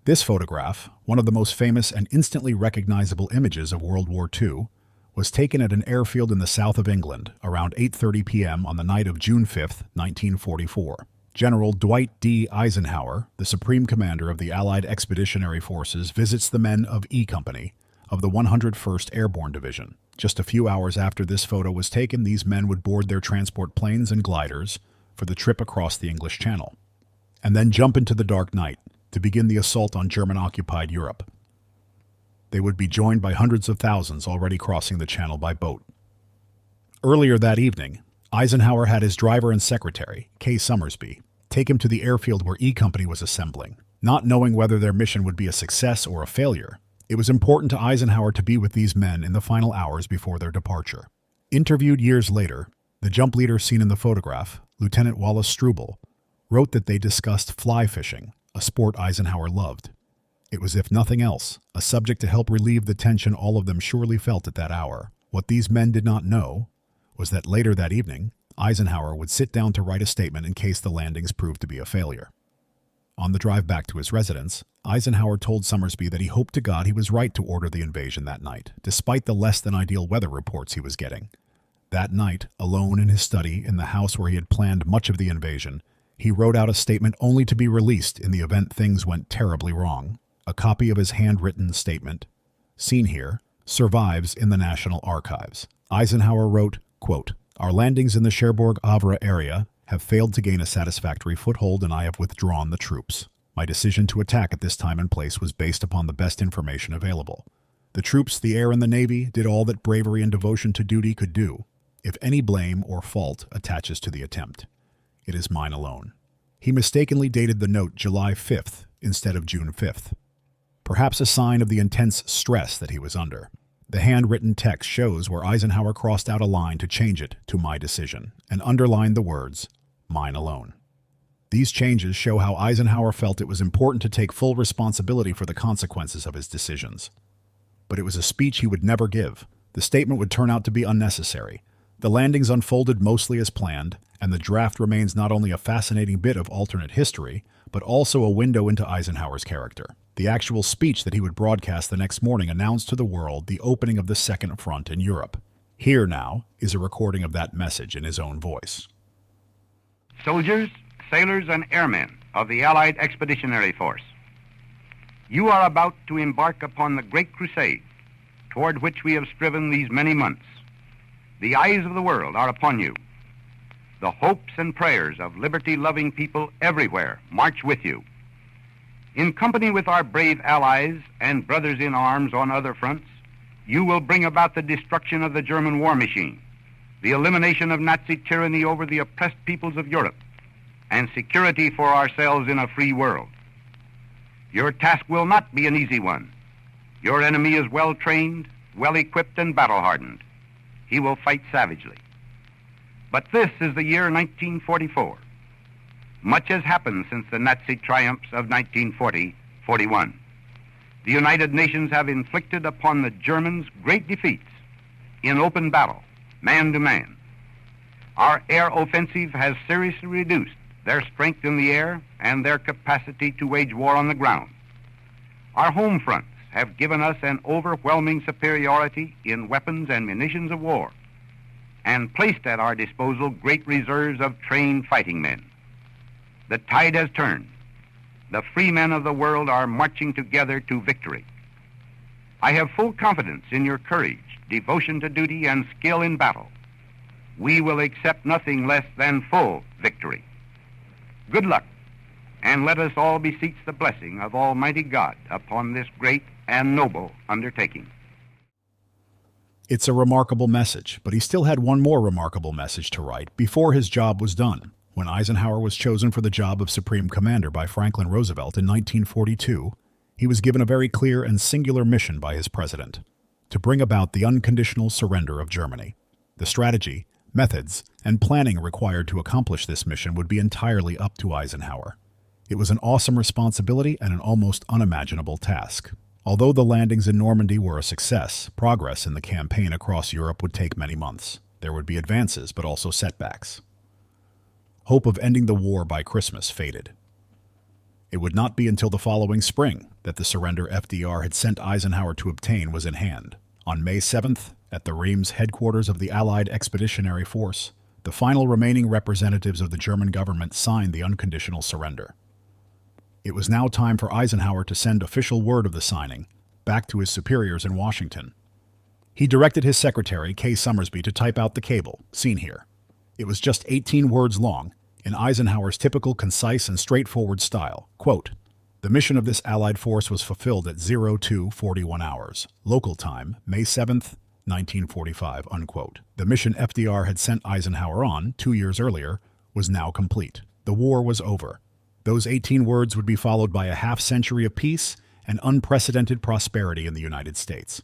This photograph, one of the most famous and instantly recognizable images of World War II, was taken at an airfield in the south of England around 8:30 p.m. on the night of June 5, 1944. General Dwight D. Eisenhower, the Supreme Commander of the Allied Expeditionary Forces, visits the men of E Company of the 101st Airborne Division. Just a few hours after this photo was taken, these men would board their transport planes and gliders for the trip across the English Channel, and then jump into the dark night to begin the assault on German-occupied Europe. They would be joined by hundreds of thousands already crossing the Channel by boat. Earlier that evening, Eisenhower had his driver and secretary, K. Summersby, take him to the airfield where E Company was assembling. Not knowing whether their mission would be a success or a failure, it was important to Eisenhower to be with these men in the final hours before their departure. Interviewed years later, the jump leader seen in the photograph, Lieutenant Wallace Struble, wrote that they discussed fly fishing, a sport Eisenhower loved. It was, if nothing else, a subject to help relieve the tension all of them surely felt at that hour. What these men did not know was that later that evening, Eisenhower would sit down to write a statement in case the landings proved to be a failure. On the drive back to his residence, Eisenhower told Summersby that he hoped to God he was right to order the invasion that night, despite the less-than-ideal weather reports he was getting. That night, alone in his study in the house where he had planned much of the invasion, he wrote out a statement only to be released in the event things went terribly wrong. A copy of his handwritten statement, seen here, survives in the National Archives. Eisenhower wrote, quote, "Our landings in the Cherbourg-Havre area have failed to gain a satisfactory foothold and I have withdrawn the troops. My decision to attack at this time and place was based upon the best information available. The troops, the air, and the Navy did all that bravery and devotion to duty could do. If any blame or fault attaches to the attempt, it is mine alone." He mistakenly dated the note July 5th instead of June 5th. Perhaps a sign of the intense stress that he was under. The handwritten text shows where Eisenhower crossed out a line to change it to "my decision" and underlined the words, "mine alone." These changes show how Eisenhower felt it was important to take full responsibility for the consequences of his decisions. But it was a speech he would never give. The statement would turn out to be unnecessary. The landings unfolded mostly as planned, and the draft remains not only a fascinating bit of alternate history, but also a window into Eisenhower's character. The actual speech that he would broadcast the next morning announced to the world the opening of the Second Front in Europe. Here now is a recording of that message in his own voice. Soldiers, sailors, and airmen of the Allied Expeditionary Force, you are about to embark upon the great crusade toward which we have striven these many months. The eyes of the world are upon you. The hopes and prayers of liberty-loving people everywhere march with you. In company with our brave allies and brothers in arms on other fronts, you will bring about the destruction of the German war machine, the elimination of Nazi tyranny over the oppressed peoples of Europe, and security for ourselves in a free world. Your task will not be an easy one. Your enemy is well-trained, well-equipped, and battle-hardened. He will fight savagely. But this is the year 1944. Much has happened since the Nazi triumphs of 1940-41. The United Nations have inflicted upon the Germans great defeats in open battle, man to man. Our air offensive has seriously reduced their strength in the air and their capacity to wage war on the ground. Our home fronts have given us an overwhelming superiority in weapons and munitions of war, and placed at our disposal great reserves of trained fighting men. The tide has turned. The free men of the world are marching together to victory. I have full confidence in your courage, devotion to duty, and skill in battle. We will accept nothing less than full victory. Good luck, and let us all beseech the blessing of Almighty God upon this great and noble undertaking. It's a remarkable message, but he still had one more remarkable message to write before his job was done. When Eisenhower was chosen for the job of Supreme Commander by Franklin Roosevelt in 1942, he was given a very clear and singular mission by his president: to bring about the unconditional surrender of Germany. The strategy, methods, and planning required to accomplish this mission would be entirely up to Eisenhower. It was an awesome responsibility and an almost unimaginable task. Although the landings in Normandy were a success, progress in the campaign across Europe would take many months. There would be advances, but also setbacks. Hope of ending the war by Christmas faded. It would not be until the following spring that the surrender FDR had sent Eisenhower to obtain was in hand. On May 7th, at the Reims headquarters of the Allied Expeditionary Force, the final remaining representatives of the German government signed the unconditional surrender. It was now time for Eisenhower to send official word of the signing back to his superiors in Washington. He directed his secretary, K. Summersby, to type out the cable, seen here. It was just 18 words long, in Eisenhower's typical concise and straightforward style. Quote, "The mission of this Allied force was fulfilled at 02:41 hours, local time, May 7th, 1945, unquote. The mission FDR had sent Eisenhower on 2 years earlier was now complete. The war was over. Those 18 words would be followed by a half-century of peace and unprecedented prosperity in the United States."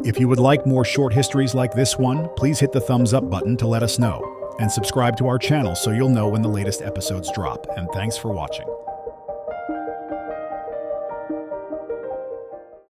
If you would like more short histories like this one, please hit the thumbs up button to let us know, and subscribe to our channel so you'll know when the latest episodes drop. And thanks for watching.